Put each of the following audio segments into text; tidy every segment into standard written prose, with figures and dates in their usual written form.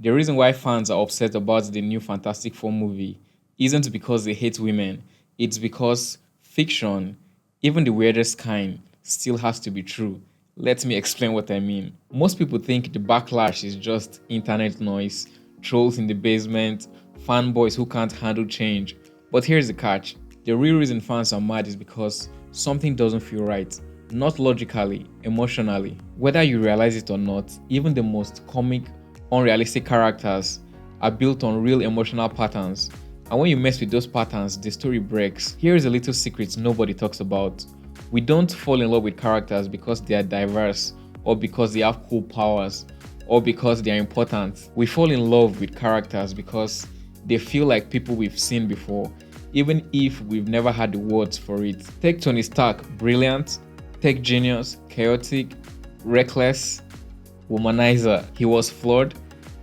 The reason why fans are upset about the new Fantastic Four movie isn't because they hate women, it's because fiction, even the weirdest kind, still has to be true. Let me explain what I mean. Most people think the backlash is just internet noise, trolls in the basement, fanboys who can't handle change. But here's the catch: the real reason fans are mad is because something doesn't feel right. Not logically, emotionally. Whether you realize it or not, even the most comic, unrealistic characters are built on real emotional patterns. And when you mess with those patterns, the story breaks. Here is a little secret nobody talks about. We don't fall in love with characters because they are diverse, or because they have cool powers, or because they are important. We fall in love with characters because they feel like people we've seen before, even if we've never had the words for it. Take Tony Stark, brilliant. Take genius, chaotic, reckless, womanizer. He was flawed,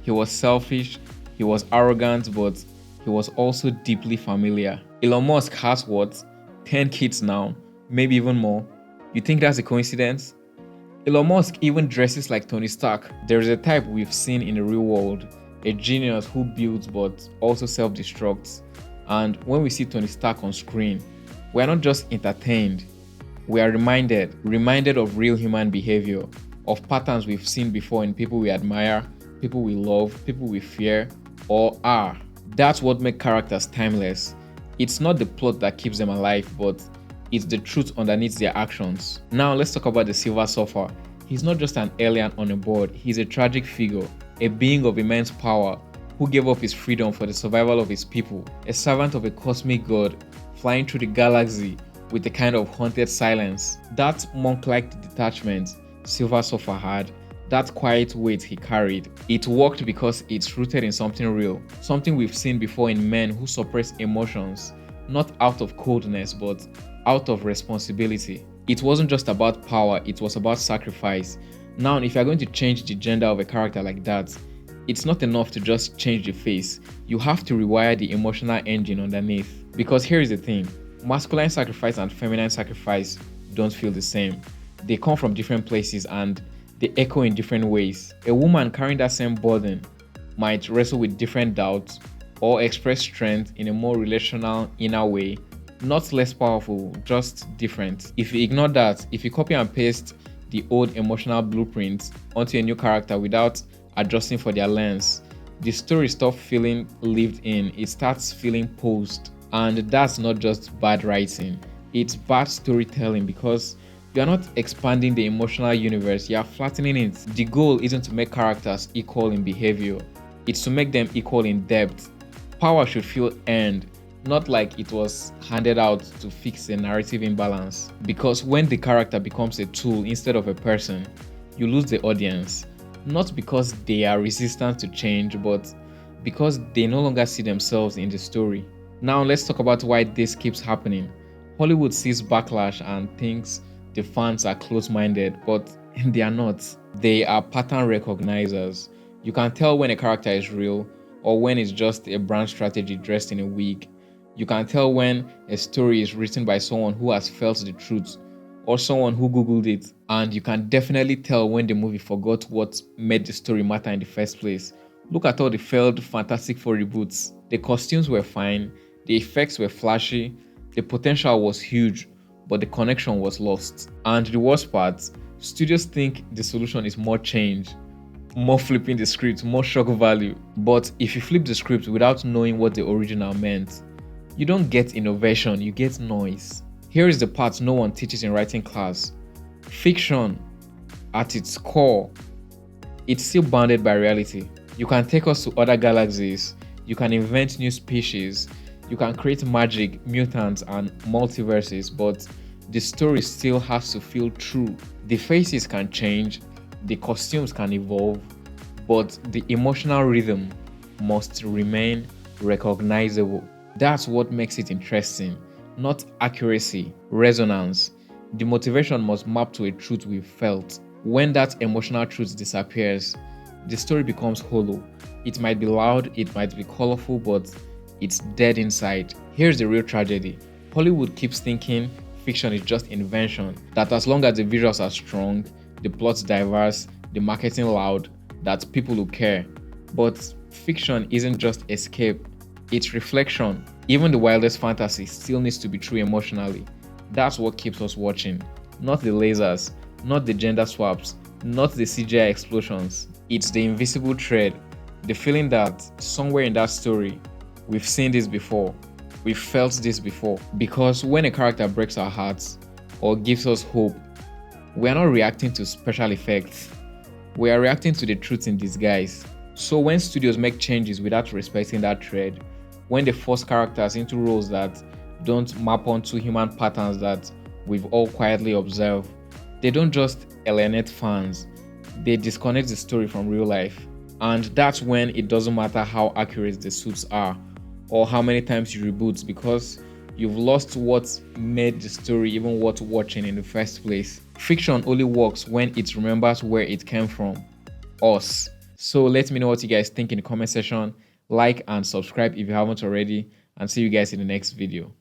he was selfish, he was arrogant, but he was also deeply familiar. Elon Musk has what? 10 kids now, maybe even more. You think that's a coincidence? Elon Musk even dresses like Tony Stark. There is a type we've seen in the real world, a genius who builds but also self-destructs. And when we see Tony Stark on screen, we are not just entertained, we are reminded of real human behavior, of patterns we've seen before in people we admire, people we love, people we fear, or are. That's what makes characters timeless. It's not the plot that keeps them alive, but it's the truth underneath their actions. Now let's talk about the Silver Surfer. He's not just an alien on a board, he's a tragic figure, a being of immense power who gave up his freedom for the survival of his people, a servant of a cosmic god flying through the galaxy with a kind of haunted silence. That monk-like detachment Silver Surfer had, that quiet weight he carried, it worked because it's rooted in something real, something we've seen before in men who suppress emotions, not out of coldness but out of responsibility. It wasn't just about power, it was about sacrifice. Now, if you're going to change the gender of a character like that, it's not enough to just change the face. You have to rewire the emotional engine underneath. Because here is the thing: masculine sacrifice and feminine sacrifice don't feel the same. They come from different places and they echo in different ways. A woman carrying that same burden might wrestle with different doubts or express strength in a more relational, inner way. Not less powerful, just different. If you ignore that, if you copy and paste the old emotional blueprints onto a new character without adjusting for their lens, the story stops feeling lived in, it starts feeling posed. And that's not just bad writing, it's bad storytelling because you are not expanding the emotional universe, you are flattening it. The goal isn't to make characters equal in behavior, it's to make them equal in depth. Power should feel earned, not like it was handed out to fix a narrative imbalance. Because when the character becomes a tool instead of a person, you lose the audience. Not because they are resistant to change, but because they no longer see themselves in the story. Now let's talk about why this keeps happening. Hollywood sees backlash and thinks the fans are close-minded, but they are not. They are pattern recognizers. You can tell when a character is real or when it's just a brand strategy dressed in a wig. You can tell when a story is written by someone who has felt the truth or someone who googled it. And you can definitely tell when the movie forgot what made the story matter in the first place. Look at all the failed Fantastic Four reboots. The costumes were fine, the effects were flashy, the potential was huge, but the connection was lost. And the worst part, studios think the solution is more change, more flipping the script, more shock value. But if you flip the script without knowing what the original meant, you don't get innovation, you get noise. Here is the part no one teaches in writing class. Fiction, at its core, it's still bounded by reality. You can take us to other galaxies, you can invent new species, you can create magic, mutants, and multiverses, but the story still has to feel true. The faces can change, the costumes can evolve, but the emotional rhythm must remain recognizable. That's what makes it interesting, not accuracy, resonance. The motivation must map to a truth we've felt. When that emotional truth disappears, the story becomes hollow. It might be loud, it might be colorful, but it's dead inside. Here's the real tragedy. Hollywood keeps thinking fiction is just invention, that as long as the visuals are strong, the plot's diverse, the marketing loud, that people will care. But fiction isn't just escape, it's reflection. Even the wildest fantasy still needs to be true emotionally. That's what keeps us watching. Not the lasers, not the gender swaps, not the CGI explosions. It's the invisible thread, the feeling that somewhere in that story, we've seen this before, we've felt this before. Because when a character breaks our hearts or gives us hope, we are not reacting to special effects, we are reacting to the truth in disguise. So when studios make changes without respecting that thread, when they force characters into roles that don't map onto human patterns that we've all quietly observed, they don't just alienate fans, they disconnect the story from real life. And that's when it doesn't matter how accurate the suits are or how many times you reboot, because you've lost what made the story even worth watching in the first place. Fiction only works when it remembers where it came from, us. So let me know what you guys think in the comment section. Like and subscribe if you haven't already, and see you guys in the next video.